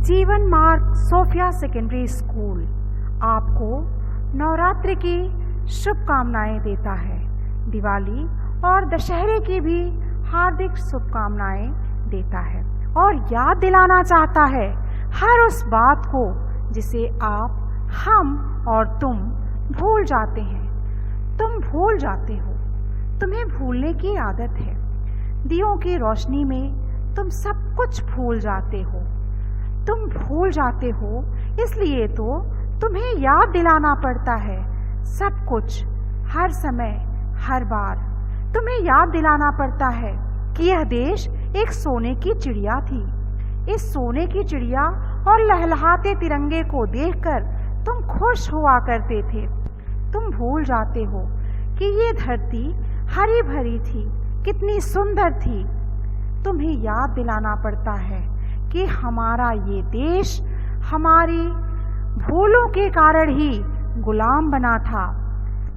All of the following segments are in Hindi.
जीवन मार्ग सोफिया सेकेंडरी स्कूल आपको नवरात्रि की शुभकामनाएं देता है। दिवाली और दशहरे की भी हार्दिक शुभकामनाएं देता है और याद दिलाना चाहता है हर उस बात को जिसे आप, हम और तुम भूल जाते हैं। तुम भूल जाते हो, तुम्हें भूलने की आदत है। दियों की रोशनी में तुम सब कुछ भूल जाते हो। तुम भूल जाते हो, इसलिए तो तुम्हें याद दिलाना पड़ता है सब कुछ, हर समय, हर बार। तुम्हें याद दिलाना पड़ता है कि यह देश एक सोने की चिड़िया थी। इस सोने की चिड़िया और लहलहाते तिरंगे को देखकर तुम खुश हुआ करते थे। तुम भूल जाते हो कि ये धरती हरी भरी थी, कितनी सुंदर थी। तुम्हें याद दिलाना पड़ता है कि हमारा ये देश हमारी भूलों के कारण ही गुलाम बना था।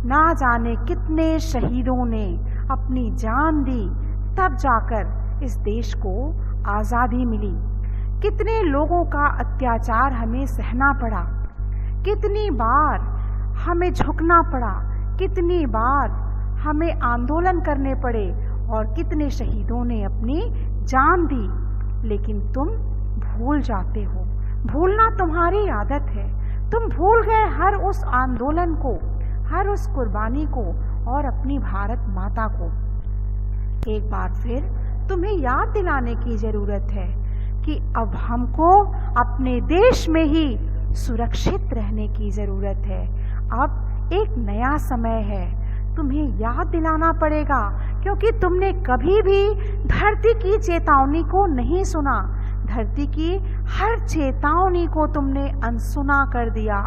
ना जाने कितने शहीदों ने अपनी जान दी, तब जाकर इस देश को आज़ादी मिली। कितने लोगों का अत्याचार हमें सहना पड़ा, कितनी बार हमें झुकना पड़ा, कितनी बार हमें आंदोलन करने पड़े और कितने शहीदों ने अपनी जान दी। लेकिन तुम भूल जाते हो। भूलना तुम्हारी आदत है। तुम भूल गए हर उस आंदोलन को, हर उस कुर्बानी को और अपनी भारत माता को। एक बार फिर तुम्हें याद दिलाने की जरूरत है कि अब हमको अपने देश में ही सुरक्षित रहने की जरूरत है। अब एक नया समय है। तुम्हें याद दिलाना पड़ेगा, क्योंकि तुमने कभी भी धरती की चेतावनी को नहीं सुना। धरती की हर चेतावनी को तुमने अनसुना कर दिया।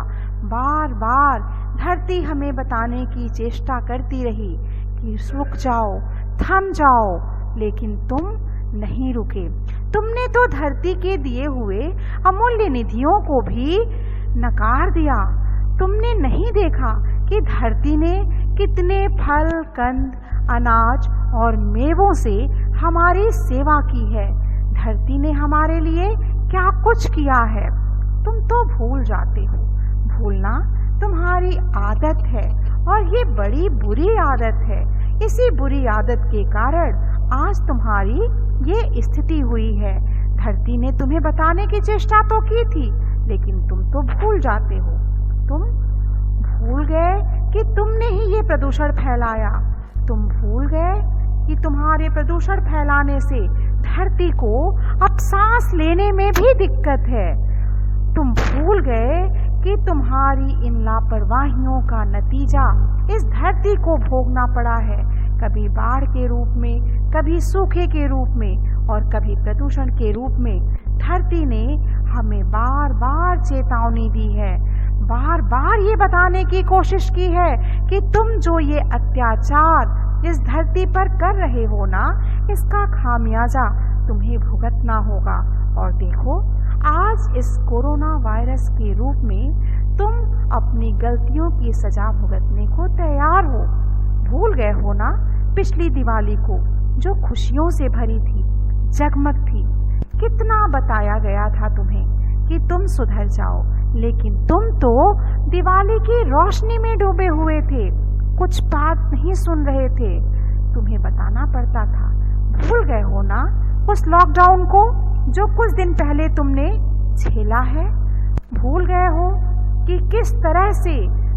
बार बार धरती हमें बताने की चेष्टा करती रही कि रुक जाओ, थम जाओ, लेकिन तुम नहीं रुके। तुमने तो धरती के दिए हुए अमूल्य निधियों को भी नकार दिया। तुमने नहीं देखा कि धरती ने कितने फल, कंद, अनाज और मेवों से हमारी सेवा की है। धरती ने हमारे लिए क्या कुछ किया है। तुम तो भूल जाते हो। भूलना तुम्हारी आदत है और ये बड़ी बुरी आदत है। इसी बुरी आदत के कारण आज तुम्हारी ये स्थिति हुई है। धरती ने तुम्हें बताने की चेष्टा तो की थी, लेकिन तुम तो भूल जाते हो। तुम भूल गए कि तुमने ही ये प्रदूषण फैलाया। तुम भूल गए कि तुम्हारे प्रदूषण फैलाने से धरती को अब सांस लेने में भी दिक्कत है। तुम भूल गए कि तुम्हारी इन लापरवाहियों का नतीजा इस धरती को भोगना पड़ा है, कभी बाढ़ के रूप में, कभी सूखे के रूप में और कभी प्रदूषण के रूप में। धरती ने हमें बार बार चेतावनी दी है, बार बार ये बताने की कोशिश की है कि तुम जो ये अत्याचार इस धरती पर कर रहे हो ना, इसका खामियाजा तुम्हें भुगतना होगा। और देखो, आज इस कोरोना वायरस के रूप में तुम अपनी गलतियों की सजा भुगतने को तैयार हो। भूल गए हो ना पिछली दिवाली को, जो खुशियों से भरी थी, जगमग थी। कितना बताया गया था तुम्हें कि तुम सुधर जाओ, लेकिन तुम तो दिवाली की रोशनी में डूबे हुए थे, कुछ बात नहीं सुन रहे थे। तुम्हें बताना पड़ता था। भूल गए हो ना उस लॉकडाउन को जो कुछ दिन पहले तुमने झेला है। भूल गए हो कि किस तरह से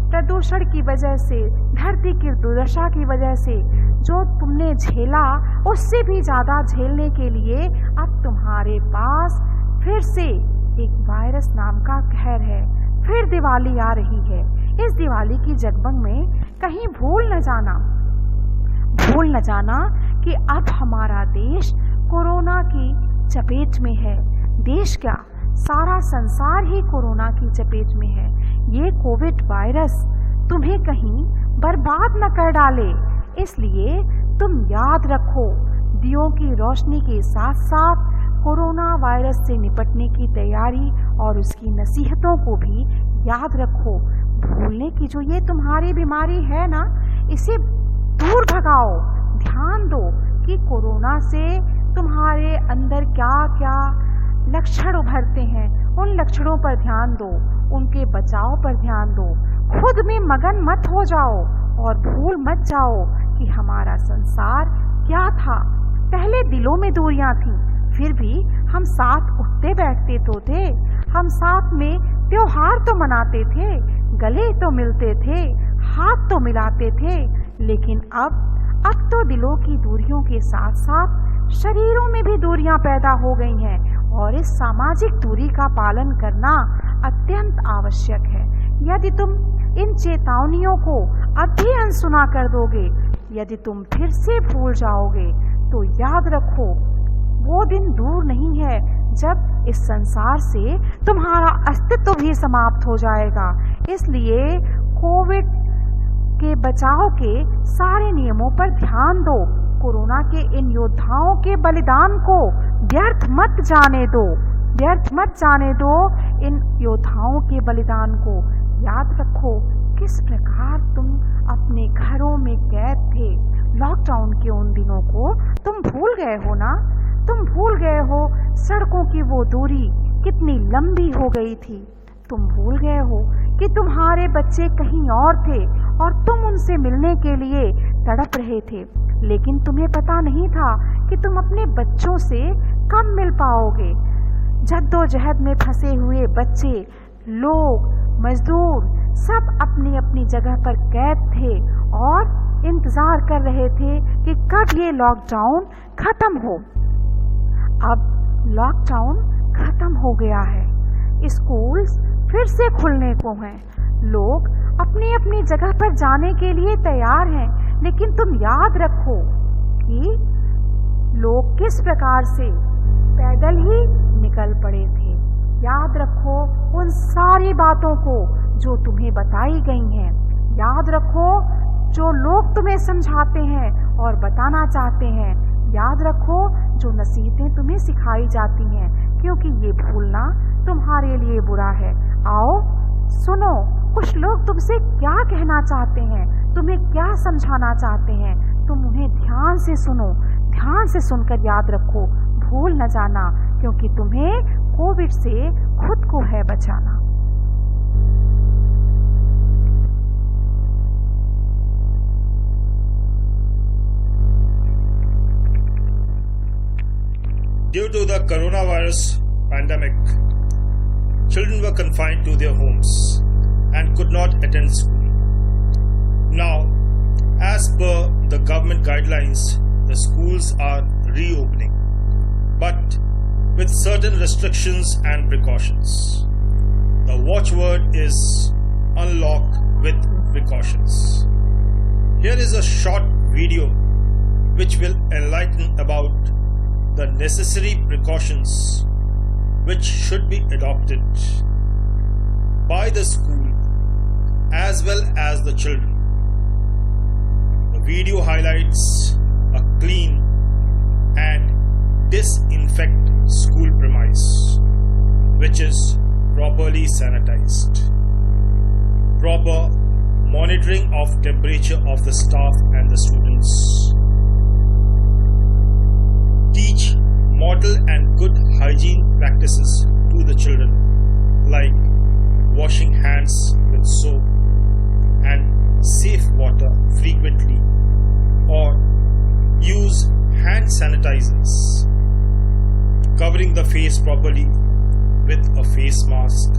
प्रदूषण की वजह से, धरती की दुर्दशा की वजह से जो तुमने झेला, उससे भी ज़्यादा झेलने के लिए अब तुम्हारे पास फिर से एक वायरस नाम का कहर है। फिर दिवाली आ रही है। इस दिवाली की जगमग में कहीं भूल न जाना कि अब हमारा देश कोरोना की चपेट में है। देश क्या, सारा संसार ही कोरोना की चपेट में है। ये कोविड वायरस तुम्हें कहीं बर्बाद न कर डाले, इसलिए तुम याद रखो, दियों की रोशनी के साथ साथ कोरोना वायरस से निपटने की तैयारी और उसकी नसीहतों को भी याद रखो। भूलने की जो ये तुम्हारी बीमारी है ना, इसे दूर भगाओ। ध्यान दो कि कोरोना से तुम्हारे अंदर क्या क्या लक्षण उभरते हैं उन लक्षणों पर ध्यान दो, उनके बचाव पर ध्यान दो। खुद में मगन मत हो जाओ और भूल मत जाओ कि हमारा संसार क्या था। पहले दिलों में दूरियां थीं, फिर भी हम साथ उठते बैठते तो थे, हम साथ में त्योहार तो मनाते थे, गले तो मिलते थे, हाथ तो मिलाते थे। लेकिन अब तो दिलों की दूरियों के साथ साथ शरीरों में भी दूरियां पैदा हो गई हैं और इस सामाजिक दूरी का पालन करना अत्यंत आवश्यक है। यदि तुम इन चेतावनियों को अब भी अनसुना कर दोगे, यदि तुम फिर से भूल जाओगे, तो याद रखो वो दिन दूर नहीं है जब इस संसार से तुम्हारा अस्तित्व भी समाप्त हो जाएगा। इसलिए कोविड के बचाव के सारे नियमों पर ध्यान दो। कोरोना के इन योद्धाओं के बलिदान को व्यर्थ मत जाने दो, व्यर्थ मत जाने दो इन योद्धाओं के बलिदान को। याद रखो किस प्रकार तुम अपने घरों में कैद थे। लॉकडाउन के उन दिनों को तुम भूल गए हो ना? तुम भूल गए हो सड़कों की वो दूरी कितनी लंबी हो गई थी। तुम भूल गए हो कि तुम्हारे बच्चे कहीं और थे और तुम उनसे मिलने के लिए तड़प रहे थे, लेकिन तुम्हें पता नहीं था कि तुम अपने बच्चों से कब मिल पाओगे। जद्दोजहद में फंसे हुए बच्चे, लोग, मजदूर सब अपनी अपनी जगह पर कैद थे और इंतजार कर रहे थे कि कब ये लॉकडाउन खत्म हो। अब लॉकडाउन खत्म हो गया है, स्कूल्स फिर से खुलने को हैं, लोग अपनी अपनी जगह पर जाने के लिए तैयार हैं। लेकिन तुम याद रखो कि लोग किस प्रकार से पैदल ही निकल पड़े थे। याद रखो उन सारी बातों को जो तुम्हें बताई गई हैं। याद रखो जो लोग तुम्हें समझाते हैं और बताना चाहते हैं। याद रखो जो नसीहतें तुम्हें सिखाई जाती हैं, क्योंकि ये भूलना तुम्हारे लिए बुरा है। आओ सुनो, कुछ लोग तुमसे क्या कहना चाहते हैं, तुम्हें क्या समझाना चाहते हैं। तुम उन्हें ध्यान से सुनो, ध्यान से सुनकर याद रखो, भूल न जाना, क्योंकि तुम्हें कोविड से खुद को है बचाना। Due to the coronavirus pandemic, children were confined to their homes and could not attend school. Now, as per the government guidelines, the schools are reopening, but with certain restrictions and precautions. The watchword is unlock with precautions. Here is a short video which will enlighten about the necessary precautions which should be adopted by the school as well as the children. The video highlights a clean and disinfect school premise which is properly sanitized, proper monitoring of temperature of the staff and the students, teach model and good hygiene practices to the children, like washing hands with soap and safe water frequently, or use hand sanitizers, covering the face properly with a face mask,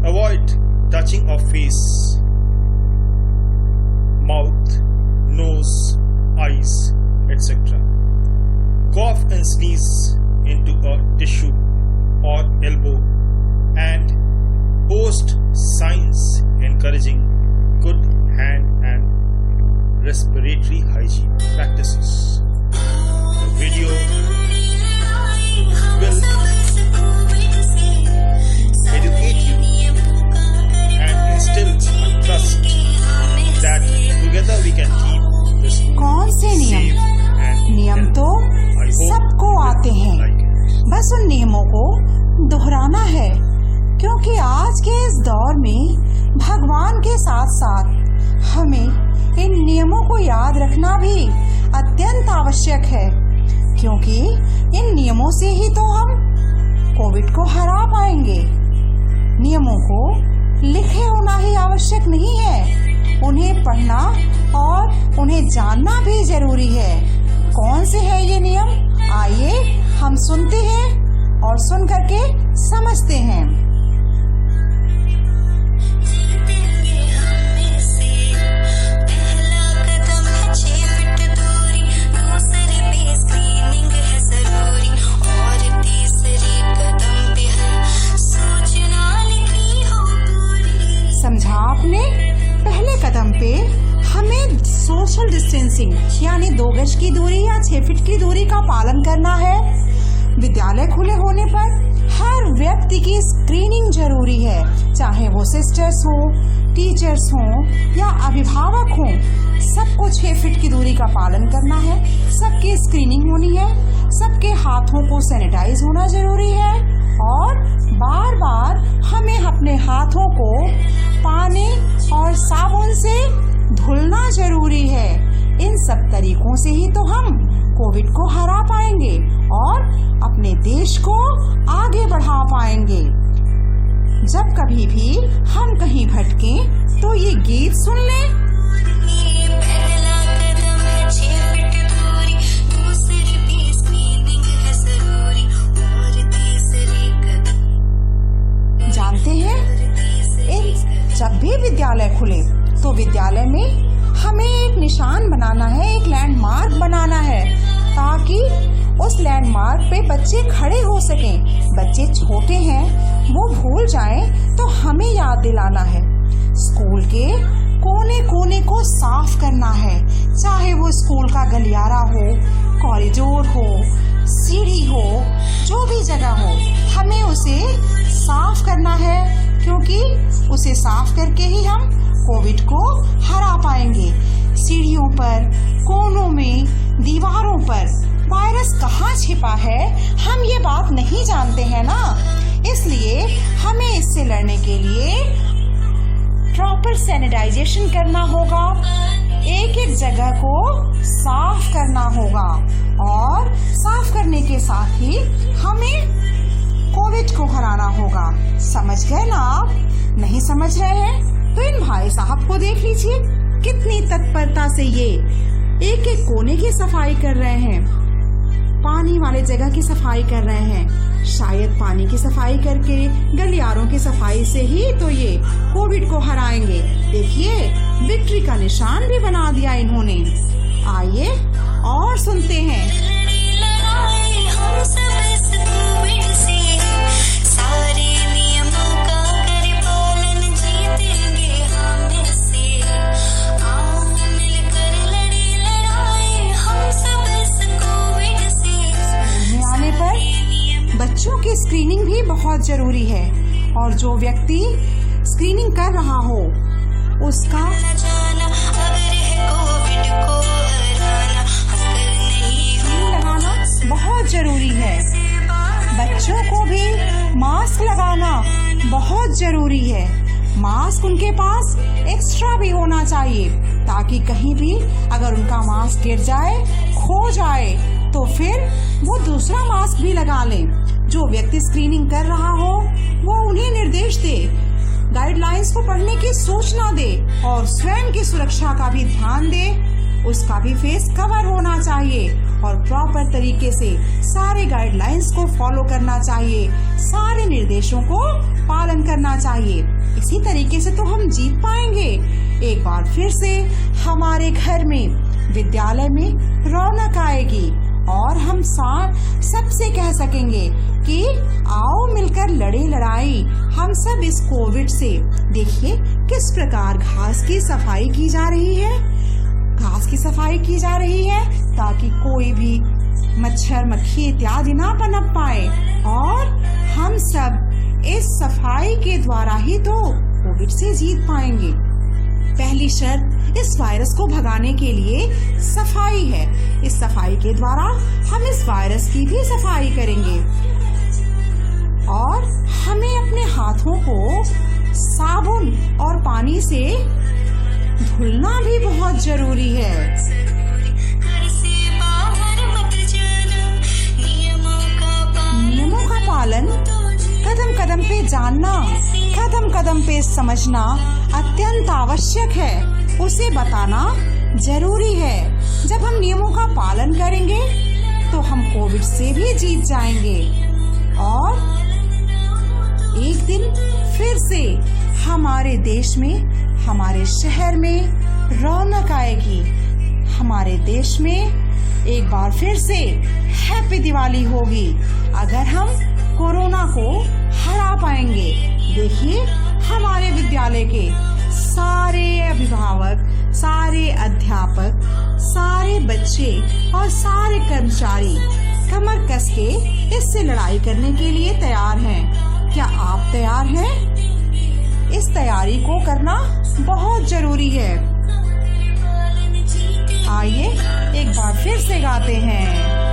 avoid touching of face, mouth, nose, eyes, etc. Cough and sneeze into a tissue or elbow and post signs encouraging good hand and respiratory hygiene practices. The video will educate you and instill trust that together we can keep the school कौन से नियम? नियम तो सबको आते हैं, बस उन नियमों को दोहराना है, क्योंकि आज के इस दौर में भगवान के साथ साथ हमें इन नियमों को याद रखना भी अत्यंत आवश्यक है, क्योंकि इन नियमों से ही तो हम कोविड को हरा पाएंगे। नियमों को लिखे होना ही आवश्यक नहीं है, उन्हें पढ़ना और उन्हें जानना भी जरूरी है। कौन से है ये नियम? आइए हम सुनते हैं और सुन करके समझते हैं। समझा आपने? पहले कदम पे हमें सोशल डिस्टेंसिंग यानी 2 गज की दूरी या 6 फीट की दूरी का पालन करना है। विद्यालय खुले होने पर हर व्यक्ति की स्क्रीनिंग जरूरी है, चाहे वो सिस्टर्स हो, टीचर्स हो या अभिभावक हो। सबको 6 फीट की दूरी का पालन करना है, सबकी स्क्रीनिंग होनी है, सबके हाथों को सैनिटाइज होना जरूरी है और बार बार हमें अपने हाथों को पानी और साबुन से धुलना जरूरी है। इन सब तरीकों से ही तो हम कोविड को हरा पाएंगे और अपने देश को आगे बढ़ा पाएंगे। जब कभी भी हम कहीं भटकें तो ये गीत सुन लें। जानते हैं, जब भी विद्यालय खुले तो विद्यालय में हमें एक निशान बनाना है, एक लैंडमार्क बनाना है, ताकि उस लैंडमार्क पे बच्चे खड़े हो सकें। बच्चे छोटे हैं, वो भूल जाएं तो हमें याद दिलाना है। स्कूल के कोने कोने को साफ करना है, चाहे वो स्कूल का गलियारा हो, कॉरिडोर हो, सीढ़ी हो, जो भी जगह हो, हमें उसे साफ करना है, क्योंकि उसे साफ करके ही हम कोविड को हरा पाएंगे। सीढ़ियों पर, कोनों में, दीवारों पर वायरस कहाँ छिपा है हम ये बात नहीं जानते हैं ना, इसलिए हमें इससे लड़ने के लिए प्रॉपर सैनिटाइजेशन करना होगा, एक एक जगह को साफ करना होगा और साफ करने के साथ ही हमें कोविड को हराना होगा। समझ गए ना आप? नहीं समझ रहे हैं तो इन भाई साहब को देख लीजिए, कितनी तत्परता से ये एक एक कोने की सफाई कर रहे हैं, पानी वाले जगह की सफाई कर रहे हैं। शायद पानी की सफाई करके, गलियारों की सफाई से ही तो ये कोविड को हराएंगे। देखिए, विक्ट्री का निशान भी बना दिया इन्होंने। आइए और सुनते हैं। बच्चों की स्क्रीनिंग भी बहुत जरूरी है और जो व्यक्ति स्क्रीनिंग कर रहा हो उसका लगाना बहुत जरूरी है। बच्चों को भी मास्क लगाना बहुत जरूरी है। मास्क उनके पास एक्स्ट्रा भी होना चाहिए, ताकि कहीं भी अगर उनका मास्क गिर जाए, खो जाए, तो फिर वो दूसरा मास्क भी लगा लें। जो व्यक्ति स्क्रीनिंग कर रहा हो वो उन्हें निर्देश दे, गाइडलाइंस को पढ़ने की सूचना दे और स्वयं की सुरक्षा का भी ध्यान दे। उसका भी फेस कवर होना चाहिए और प्रॉपर तरीके से सारे गाइडलाइंस को फॉलो करना चाहिए, सारे निर्देशों को पालन करना चाहिए। इसी तरीके से तो हम जीत पाएंगे। एक बार फिर से हमारे घर में, विद्यालय में रौनक आएगी और हम सबसे कह सकेंगे कि आओ मिलकर लड़े लड़ाई हम सब इस कोविड से। देखिए किस प्रकार घास की सफाई की जा रही है, घास की सफाई की जा रही है ताकि कोई भी मच्छर, मक्खी इत्यादि ना पनप पाए और हम सब इस सफाई के द्वारा ही तो कोविड से जीत पाएंगे। पहली शर्त इस वायरस को भगाने के लिए सफाई है। इस सफाई के द्वारा हम इस वायरस की भी सफाई करेंगे और हमें अपने हाथों को साबुन और पानी से धुलना भी बहुत जरूरी है। नियमों का पालन पालन कदम कदम पे जानना, कदम कदम पे समझना अत्यंत आवश्यक है। उसे बताना जरूरी है। जब हम नियमों का पालन करेंगे तो हम कोविड से भी जीत जाएंगे और एक दिन फिर से हमारे देश में, हमारे शहर में रौनक आएगी। हमारे देश में एक बार फिर से हैप्पी दिवाली होगी अगर हम कोरोना को हरा पाएंगे। देखिए, हमारे विद्यालय के सारे अभिभावक, सारे अध्यापक, सारे बच्चे और सारे कर्मचारी कमर कस के इससे लड़ाई करने के लिए तैयार हैं। क्या आप तैयार हैं? इस तैयारी को करना बहुत जरूरी है। आइए एक बार फिर से गाते हैं।